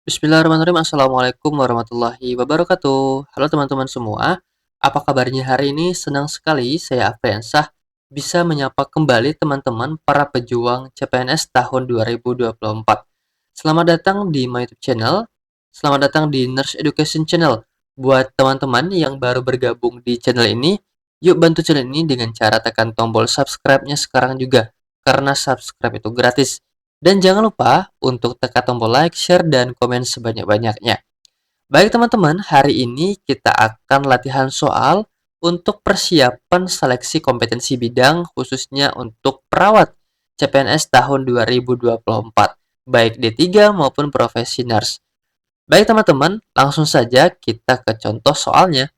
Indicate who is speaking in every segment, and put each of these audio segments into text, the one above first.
Speaker 1: Bismillahirrahmanirrahim. Assalamualaikum warahmatullahi wabarakatuh. Halo teman-teman semua, apa kabarnya hari ini? Senang sekali saya Afriansah bisa menyapa kembali teman-teman para pejuang CPNS tahun 2024. Selamat datang di my YouTube channel, selamat datang di Nurse Education Channel. Buat teman-teman yang baru bergabung di channel ini, yuk bantu channel ini dengan cara tekan tombol subscribe-nya sekarang juga, karena subscribe itu gratis. Dan jangan lupa untuk tekan tombol like, share, dan komen sebanyak-banyaknya. Baik teman-teman, hari ini kita akan latihan soal untuk persiapan seleksi kompetensi bidang khususnya untuk perawat CPNS tahun 2024, baik D3 maupun profesi nurse. Baik teman-teman, langsung saja kita ke contoh soalnya.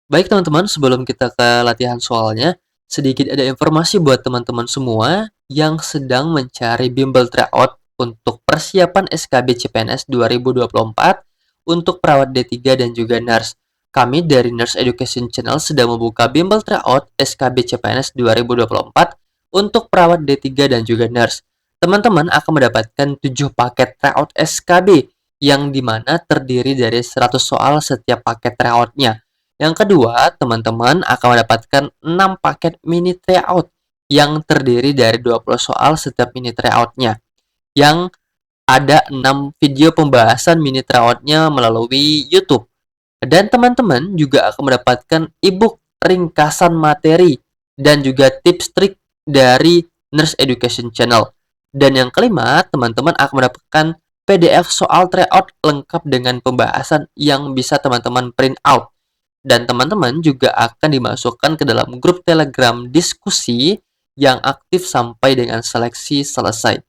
Speaker 1: Baik teman-teman, sebelum kita ke latihan soalnya, sedikit ada informasi buat teman-teman semua yang sedang mencari bimbel tryout untuk persiapan SKB CPNS 2024 untuk perawat D3 dan juga nurse. Kami dari Nurse Education Channel sedang membuka bimbel tryout SKB CPNS 2024 untuk perawat D3 dan juga nurse. Teman-teman akan mendapatkan 7 paket tryout SKB yang dimana terdiri dari 100 soal setiap paket tryoutnya. Yang kedua, teman-teman akan mendapatkan 6 paket mini tryout yang terdiri dari 20 soal setiap mini tryoutnya. Yang ada 6 video pembahasan mini tryoutnya melalui YouTube. Dan teman-teman juga akan mendapatkan ebook ringkasan materi dan juga tips trik dari Nurse Education Channel. Dan yang kelima, teman-teman akan mendapatkan PDF soal tryout lengkap dengan pembahasan yang bisa teman-teman print out. Dan teman-teman juga akan dimasukkan ke dalam grup Telegram diskusi yang aktif sampai dengan seleksi selesai.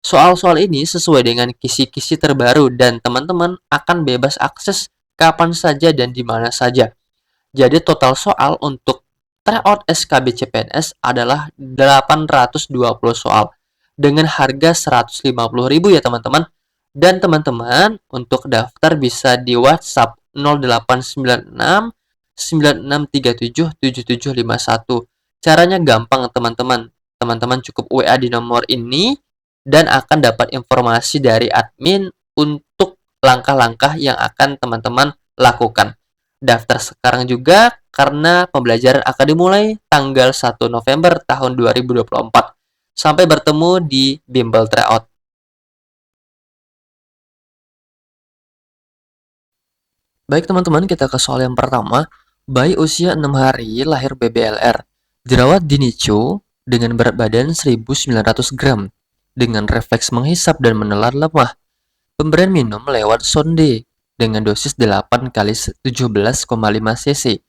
Speaker 1: Soal-soal ini sesuai dengan kisi-kisi terbaru dan teman-teman akan bebas akses kapan saja dan di mana saja. Jadi total soal untuk tryout SKB CPNS adalah 820 soal dengan harga 150.000 ya teman-teman. Dan teman-teman untuk daftar bisa di WhatsApp 0896 9637 7751. Caranya gampang teman-teman. Teman-teman cukup WA di nomor ini dan akan dapat informasi dari admin untuk langkah-langkah yang akan teman-teman lakukan. Daftar sekarang juga karena pembelajaran akan dimulai tanggal 1 November tahun 2024. Sampai bertemu di bimbel tryout. Baik teman-teman, kita ke soal yang pertama. Bayi usia 6 hari lahir BBLR, dirawat di NICU dengan berat badan 1.900 gram, dengan refleks menghisap dan menelan lemah. Pemberian minum lewat sonde dengan dosis 8 kali 17,5 cc.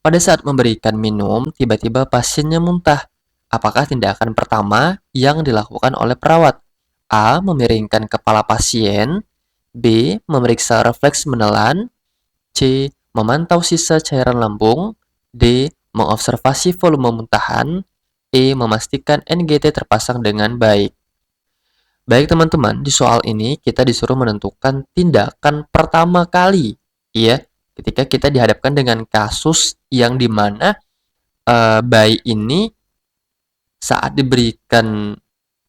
Speaker 1: Pada saat memberikan minum, tiba-tiba pasiennya muntah. Apakah tindakan pertama yang dilakukan oleh perawat? A. Memiringkan kepala pasien. B. Memeriksa refleks menelan. C. Memantau sisa cairan lambung. D. Mengobservasi volume muntahan. E. Memastikan NGT terpasang dengan baik. Baik teman-teman, di soal ini kita disuruh menentukan tindakan pertama kali, ya, ketika kita dihadapkan dengan kasus yang dimana bayi ini saat diberikan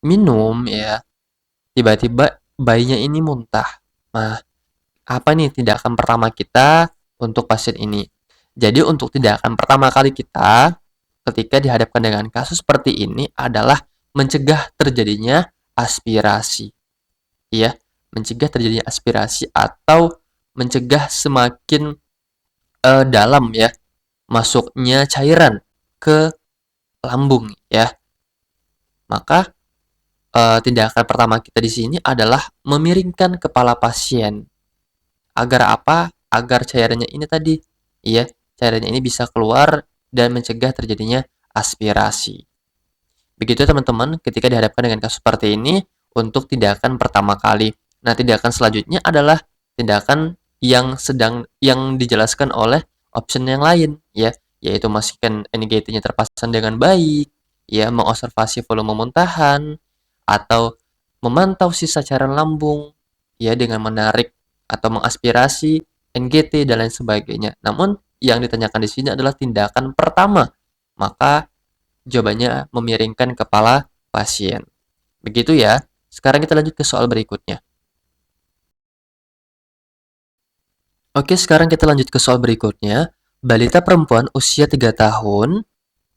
Speaker 1: minum, ya, tiba-tiba bayinya ini muntah. Nah, apa nih tindakan pertama kita untuk pasien ini? Jadi untuk tindakan pertama kali kita ketika dihadapkan dengan kasus seperti ini adalah mencegah terjadinya aspirasi. Ya, mencegah terjadinya aspirasi atau mencegah semakin dalam ya masuknya cairan ke lambung ya. Maka tindakan pertama kita di sini adalah memiringkan kepala pasien. Agar apa? Agar cairannya ini tadi ya, cairannya ini bisa keluar dan mencegah terjadinya aspirasi. Begitu teman-teman ketika dihadapkan dengan kasus seperti ini untuk tindakan pertama kali. Nah, tindakan selanjutnya adalah tindakan yang dijelaskan oleh option yang lain ya, yaitu memastikan NGT-nya terpasang dengan baik, ya, mengobservasi volume muntahan atau memantau sisa cairan lambung ya dengan menarik atau mengaspirasi NGT dan lain sebagainya. Namun yang ditanyakan di sini adalah tindakan pertama. Maka jawabannya memiringkan kepala pasien. Begitu ya. Sekarang kita lanjut ke soal berikutnya. Oke, sekarang kita lanjut ke soal berikutnya. Balita perempuan usia 3 tahun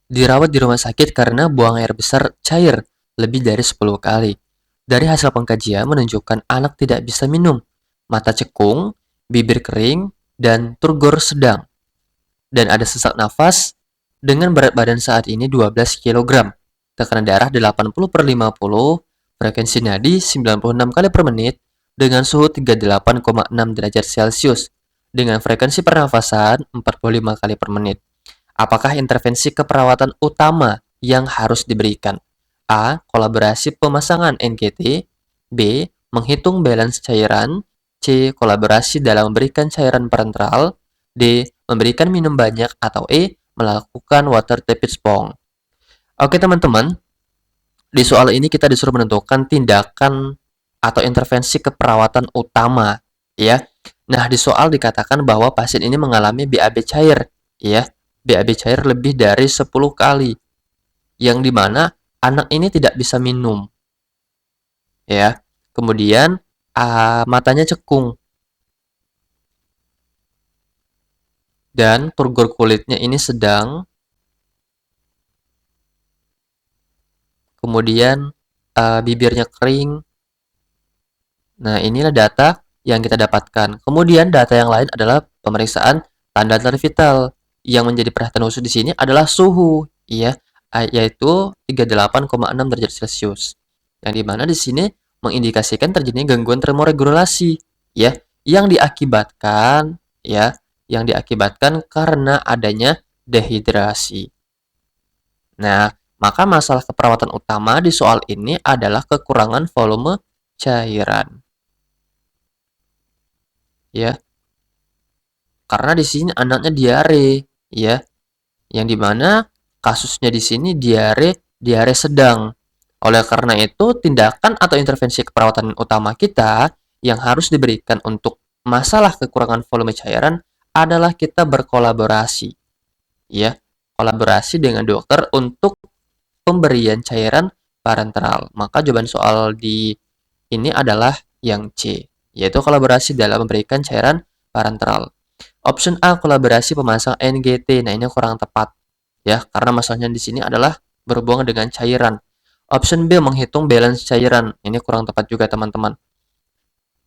Speaker 1: dirawat di rumah sakit karena buang air besar cair lebih dari 10 kali. Dari hasil pengkajian menunjukkan anak tidak bisa minum, mata cekung, bibir kering, dan turgor sedang. Dan ada sesak nafas dengan berat badan saat ini 12 kg, tekanan darah 80/50, frekuensi nadi 96 kali per menit, dengan suhu 38,6 derajat Celcius, dengan frekuensi pernafasan 45 kali per menit. Apakah intervensi keperawatan utama yang harus diberikan? A. Kolaborasi pemasangan NGT. B. Menghitung balance cairan. C. Kolaborasi dalam memberikan cairan parenteral. D. Memberikan minum banyak. Atau E. Melakukan water tapis pong. Oke teman-teman, di soal ini kita disuruh menentukan tindakan atau intervensi keperawatan utama, ya. Nah, di soal dikatakan bahwa pasien ini mengalami BAB cair, ya. BAB cair lebih dari 10 kali, yang dimana anak ini tidak bisa minum, ya. Kemudian matanya cekung dan turgor kulitnya ini sedang. Kemudian bibirnya kering. Nah, inilah data yang kita dapatkan. Kemudian data yang lain adalah pemeriksaan tanda-tanda vital. Yang menjadi perhatian khusus di sini adalah suhu, ya, yaitu 38,6 derajat Celcius. Yang dimana di sini mengindikasikan terjadinya gangguan termoregulasi, ya, yang diakibatkan, ya, yang diakibatkan karena adanya dehidrasi. Nah, maka masalah keperawatan utama di soal ini adalah kekurangan volume cairan, ya. Karena di sini anaknya diare, ya. Yang dimana kasusnya di sini diare sedang. Oleh karena itu, tindakan atau intervensi keperawatan utama kita yang harus diberikan untuk masalah kekurangan volume cairan adalah kita berkolaborasi, ya. Kolaborasi dengan dokter untuk pemberian cairan parenteral. Maka jawaban soal di ini adalah yang C, yaitu kolaborasi dalam memberikan cairan parenteral. Option A, kolaborasi pemasang NGT. Nah, ini kurang tepat, ya, karena masalahnya di sini adalah berhubungan dengan cairan. Option B, menghitung balance cairan. Ini kurang tepat juga, teman-teman.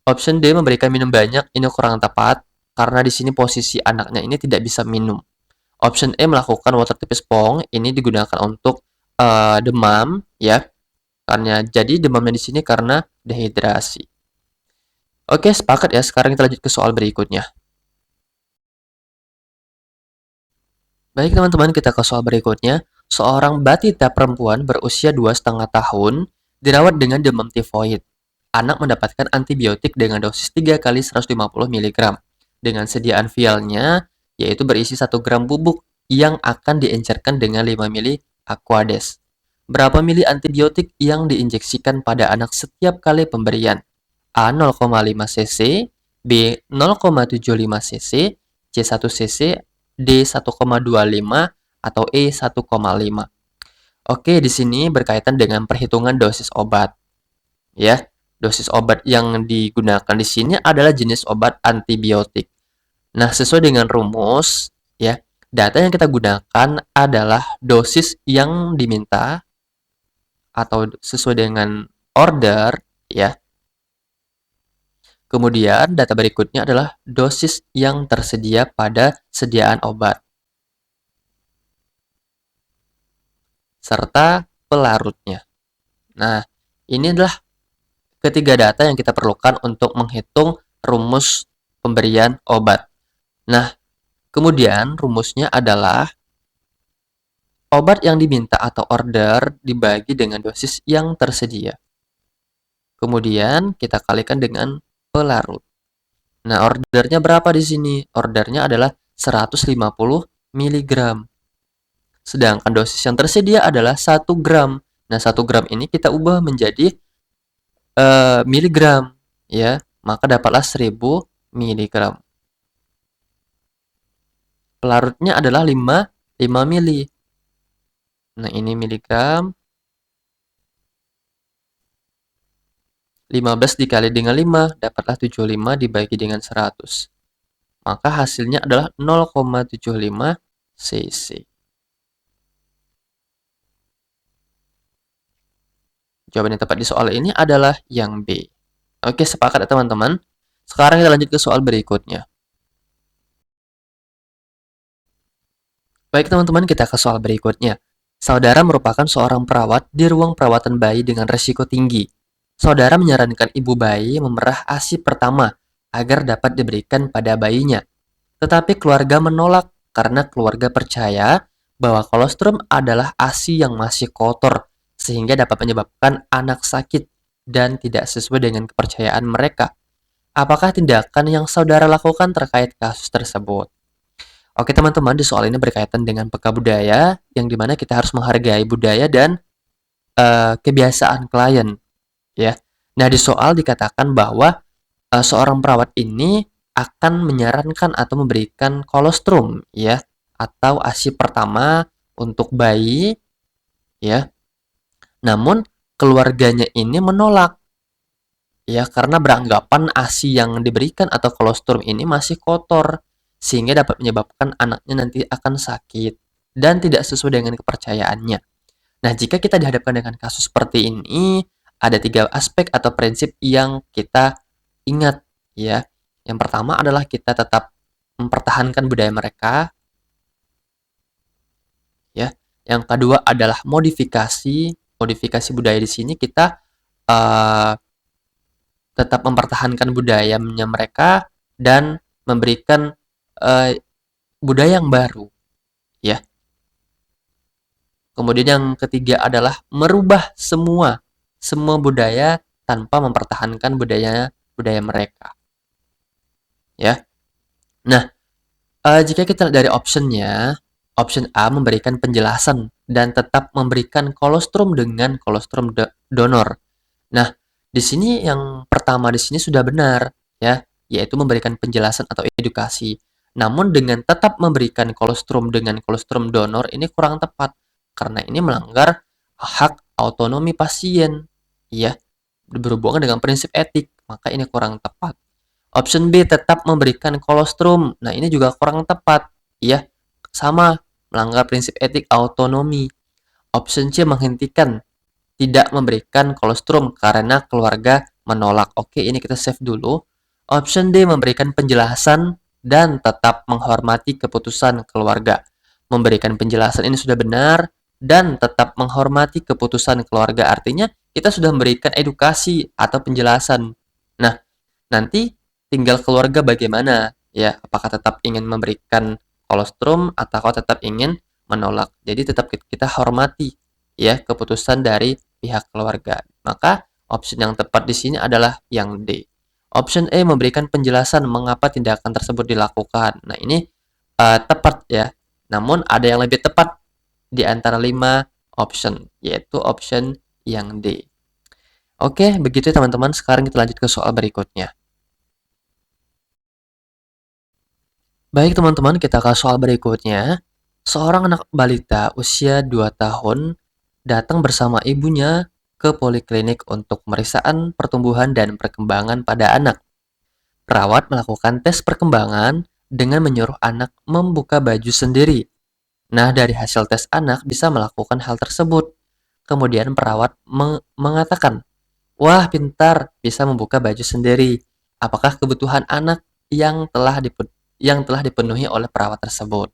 Speaker 1: Option D, memberikan minum banyak. Ini kurang tepat, karena di sini posisi anaknya ini tidak bisa minum. Option E, melakukan water tapis pong. Ini digunakan untuk demam, ya. Karena jadi demamnya di sini karena dehidrasi. Oke, sepakat ya. Sekarang kita lanjut ke soal berikutnya. Baik teman-teman, kita ke soal berikutnya. Seorang batita perempuan berusia 2,5 tahun dirawat dengan demam tifoid. Anak mendapatkan antibiotik dengan dosis 3 kali 150 mg. Dengan sediaan vialnya, yaitu berisi 1 gram bubuk yang akan diencerkan dengan 5 mili Aquades. Berapa mili antibiotik yang diinjeksikan pada anak setiap kali pemberian? A 0,5 cc, B 0,75 cc, C 1 cc, D 1,25 atau E 1,5. Oke, di sini berkaitan dengan perhitungan dosis obat, ya. Dosis obat yang digunakan di sini adalah jenis obat antibiotik. Nah, sesuai dengan rumus, ya, data yang kita gunakan adalah dosis yang diminta atau sesuai dengan order, ya. Kemudian data berikutnya adalah dosis yang tersedia pada sediaan obat, serta pelarutnya. Nah, ini adalah ketiga data yang kita perlukan untuk menghitung rumus pemberian obat. Nah, kemudian rumusnya adalah obat yang diminta atau order dibagi dengan dosis yang tersedia. Kemudian kita kalikan dengan pelarut. Nah, ordernya berapa di sini? Ordernya adalah 150 mg. Sedangkan dosis yang tersedia adalah 1 gram. Nah, 1 gram ini kita ubah menjadi miligram, ya. Maka dapatlah 1000 miligram. Pelarutnya adalah 5 mili. Nah, ini miligram. 15 dikali dengan 5, dapatlah 75 dibagi dengan 100. Maka hasilnya adalah 0,75 cc. Jawaban yang tepat di soal ini adalah yang B. Oke, sepakat ya teman-teman? Sekarang kita lanjut ke soal berikutnya. Baik teman-teman, kita ke soal berikutnya. Saudara merupakan seorang perawat di ruang perawatan bayi dengan resiko tinggi. Saudara menyarankan ibu bayi memerah ASI pertama agar dapat diberikan pada bayinya. Tetapi keluarga menolak karena keluarga percaya bahwa kolostrum adalah ASI yang masih kotor sehingga dapat menyebabkan anak sakit dan tidak sesuai dengan kepercayaan mereka. Apakah tindakan yang saudara lakukan terkait kasus tersebut? Oke teman-teman, di soal ini berkaitan dengan peka budaya, yang dimana kita harus menghargai budaya dan kebiasaan klien, ya. Nah, di soal dikatakan bahwa seorang perawat ini akan menyarankan atau memberikan kolostrum, ya, atau ASI pertama untuk bayi, ya. Namun keluarganya ini menolak, ya, karena beranggapan ASI yang diberikan atau kolostrum ini masih kotor, sehingga dapat menyebabkan anaknya nanti akan sakit dan tidak sesuai dengan kepercayaannya. Nah, jika kita dihadapkan dengan kasus seperti ini, ada 3 aspek atau prinsip yang kita ingat, ya. Yang pertama adalah kita tetap mempertahankan budaya mereka, ya. Yang kedua adalah modifikasi. Modifikasi budaya di sini kita uh, tetap mempertahankan budayanya mereka dan memberikan uh, budaya yang baru, ya. Kemudian yang ketiga adalah merubah semua budaya tanpa mempertahankan budaya mereka, ya. Nah, jika kita lihat dari optionnya, option A memberikan penjelasan dan tetap memberikan kolostrum dengan kolostrum donor. Nah, di sini yang pertama di sini sudah benar, ya, yaitu memberikan penjelasan atau edukasi. Namun dengan tetap memberikan kolostrum dengan kolostrum donor ini kurang tepat karena ini melanggar hak autonomi pasien, ya, berhubungan dengan prinsip etik, maka ini kurang tepat. Option B tetap memberikan kolostrum. Nah, ini juga kurang tepat, ya. Sama melanggar prinsip etik autonomi. Option C menghentikan tidak memberikan kolostrum karena keluarga menolak. Oke, ini kita save dulu. Option D memberikan penjelasan dan tetap menghormati keputusan keluarga. Memberikan penjelasan ini sudah benar dan tetap menghormati keputusan keluarga. Artinya kita sudah memberikan edukasi atau penjelasan. Nah, nanti tinggal keluarga bagaimana, ya, apakah tetap ingin memberikan kolostrum atau tetap ingin menolak. Jadi tetap kita hormati, ya, keputusan dari pihak keluarga. Maka option yang tepat di sini adalah yang D. Option E memberikan penjelasan mengapa tindakan tersebut dilakukan. Nah, ini tepat, ya. Namun ada yang lebih tepat di antara 5 option, yaitu option yang D. Oke, begitu teman-teman. Sekarang kita lanjut ke soal berikutnya. Baik teman-teman, kita ke soal berikutnya. Seorang anak balita usia 2 tahun datang bersama ibunya ke poliklinik untuk pemeriksaan pertumbuhan dan perkembangan pada anak. Perawat melakukan tes perkembangan dengan menyuruh anak membuka baju sendiri. Nah, dari hasil tes anak bisa melakukan hal tersebut. Kemudian perawat mengatakan, "Wah, pintar, bisa membuka baju sendiri." Apakah kebutuhan anak yang telah dipenuhi oleh perawat tersebut?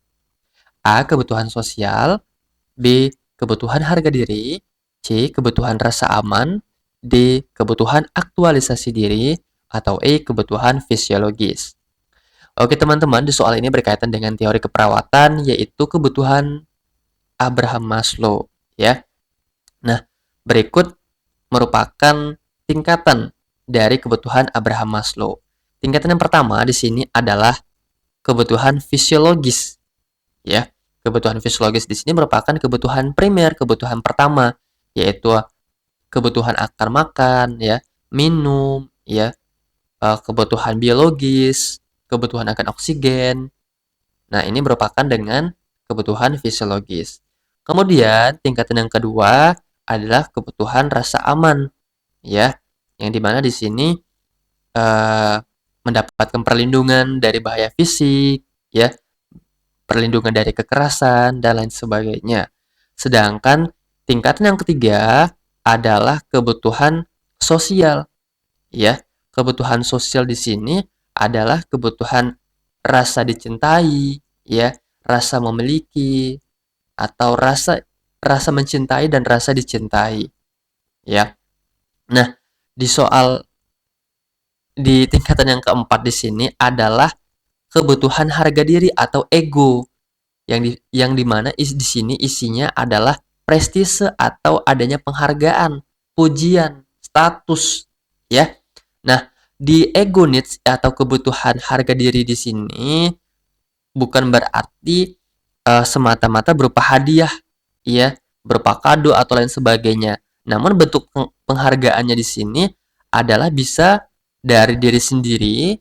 Speaker 1: A. Kebutuhan sosial. B. Kebutuhan harga diri. C. Kebutuhan rasa aman. D. Kebutuhan aktualisasi diri. Atau E. Kebutuhan fisiologis. Oke teman-teman, di soal ini berkaitan dengan teori keperawatan, yaitu kebutuhan Abraham Maslow, ya. Nah, berikut merupakan tingkatan dari kebutuhan Abraham Maslow. Tingkatan yang pertama di sini adalah kebutuhan fisiologis, ya. Kebutuhan fisiologis di sini merupakan kebutuhan primer, kebutuhan pertama, yaitu kebutuhan akan makan, ya, minum, ya, kebutuhan biologis, kebutuhan akan oksigen. Nah, ini merupakan dengan kebutuhan fisiologis. Kemudian, tingkatan yang kedua adalah kebutuhan rasa aman, ya. yang dimana di sini eh, mendapatkan perlindungan dari bahaya fisik, ya, perlindungan dari kekerasan, dan lain sebagainya. Sedangkan tingkatan yang ketiga adalah kebutuhan sosial, ya. Kebutuhan sosial di sini adalah kebutuhan rasa dicintai, ya, rasa memiliki, atau rasa rasa mencintai dan rasa dicintai, ya. Nah, di soal di tingkatan yang keempat di sini adalah kebutuhan harga diri atau ego, yang dimana di sini isinya adalah prestise atau adanya penghargaan, pujian, status, ya. Nah, di ego needs atau kebutuhan harga diri di sini bukan berarti semata-mata berupa hadiah, ya, berupa kado atau lain sebagainya. Namun bentuk penghargaannya di sini adalah bisa dari diri sendiri,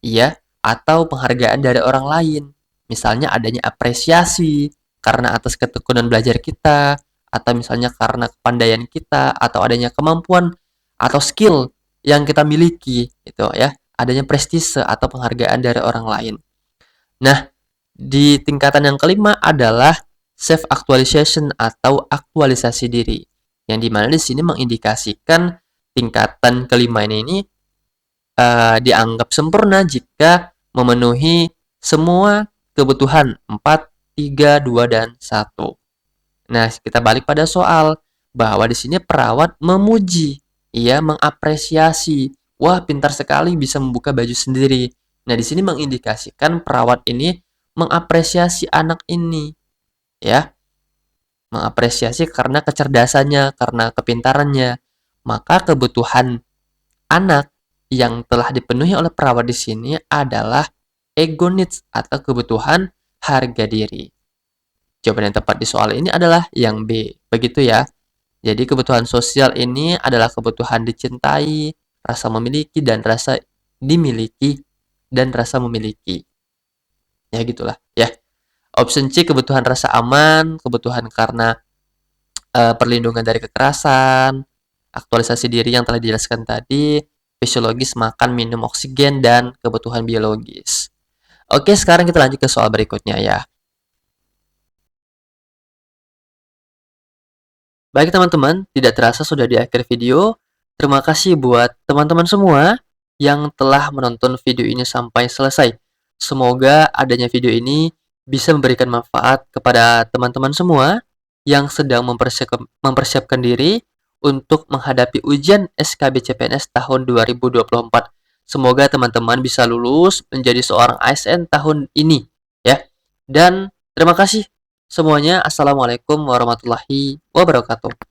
Speaker 1: ya, atau penghargaan dari orang lain. Misalnya adanya apresiasi karena atas ketekunan belajar kita, atau misalnya karena kepandaian kita, atau adanya kemampuan atau skill yang kita miliki, itu ya. Adanya prestise atau penghargaan dari orang lain. Nah, di tingkatan yang kelima adalah self actualization atau aktualisasi diri. Yang dimana di sini mengindikasikan tingkatan kelima ini dianggap sempurna jika memenuhi semua kebutuhan 4, 3, 2, dan 1. Nah, kita balik pada soal bahwa di sini perawat memuji, ia mengapresiasi. Wah, pintar sekali bisa membuka baju sendiri. Nah, di sini mengindikasikan perawat ini mengapresiasi anak ini, ya. Mengapresiasi karena kecerdasannya, karena kepintarannya. Maka kebutuhan anak yang telah dipenuhi oleh perawat di sini adalah ego needs atau kebutuhan harga diri. Jawaban yang tepat di soal ini adalah yang B. Begitu ya. Jadi kebutuhan sosial ini adalah kebutuhan dicintai, rasa memiliki, dan rasa dimiliki, dan rasa memiliki. Ya gitulah ya. Option C kebutuhan rasa aman, kebutuhan karena perlindungan dari kekerasan, aktualisasi diri yang telah dijelaskan tadi, fisiologis makan minum oksigen, dan kebutuhan biologis. Oke, sekarang kita lanjut ke soal berikutnya ya. Baik teman-teman, tidak terasa sudah di akhir video. Terima kasih buat teman-teman semua yang telah menonton video ini sampai selesai. Semoga adanya video ini bisa memberikan manfaat kepada teman-teman semua yang sedang mempersiapkan diri untuk menghadapi ujian SKB CPNS tahun 2024. Semoga teman-teman bisa lulus menjadi seorang ASN tahun ini ya. Dan terima kasih semuanya. Assalamualaikum warahmatullahi wabarakatuh.